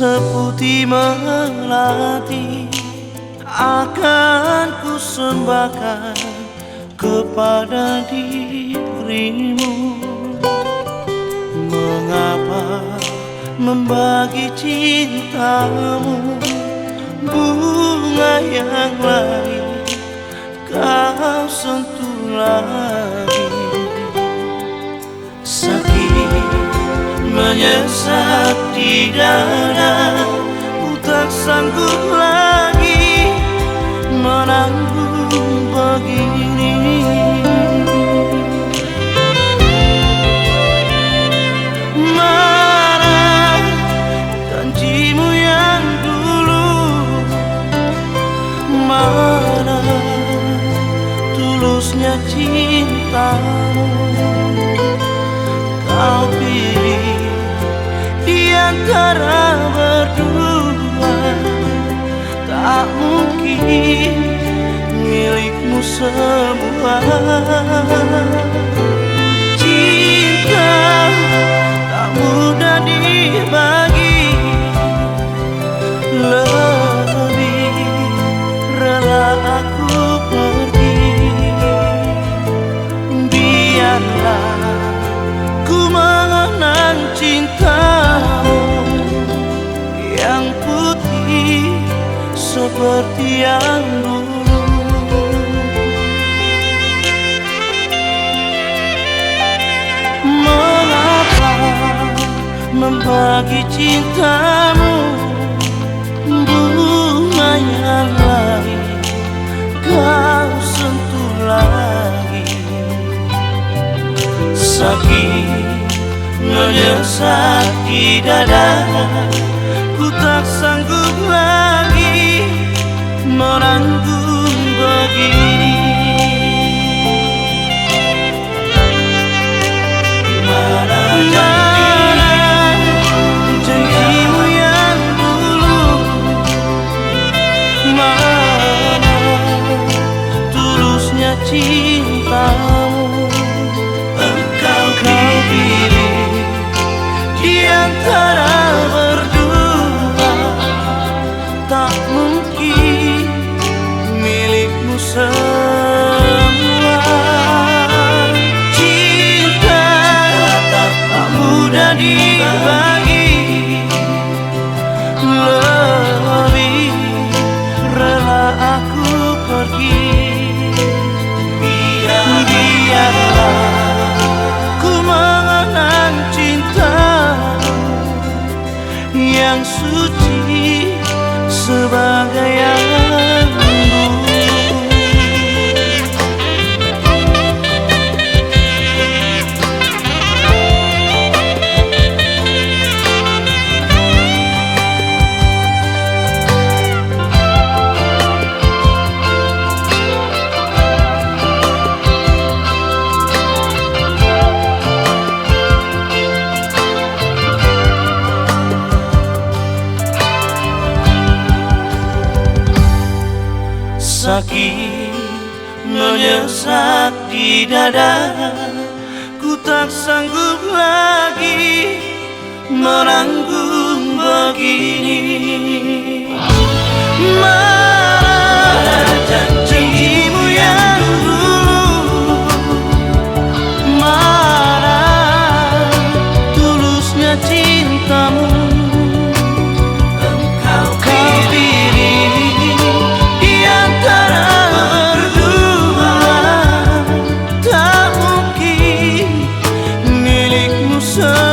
seputih melati akan ku sembahkan kepada dirimu. Mengapa membagi cintamu, bunga yang lain kau sentuh lagi. Sakit menyesat di dada, ku tak sanggup lagi menanggung begini. Mana janjimu yang dulu, mana tulusnya cintamu. Kau pilih di antara berdua, tak mungkin milikmu semua. Cinta tak mudah dibagi, lebih rela aku pergi. Biarlah ku mengenang cintamu yang putih seperti yang dulu. Mengapa membagi cintamu, bunga yang lain kau sentuh lagi. Sakit menyesat di dada, ku tak sanggup lagi menanggung begini. Mana janjimu yang dulu, mana tulusnya cintamu. Engkau pilih di antara berdua, tak mungkin milikmu semua. Cinta tak mudah dibagi, lebih rela aku pergi. Biarlah ku mengenang cintamu yang suci sebagai yang dulu. Sakit menyesat di dada, ku tak sanggup lagi menanggung begini. Mana janjimu yang dulu, mana tulusnya cintamu. Engkau pilih di antara berdua, tak mungkin milikmu semua.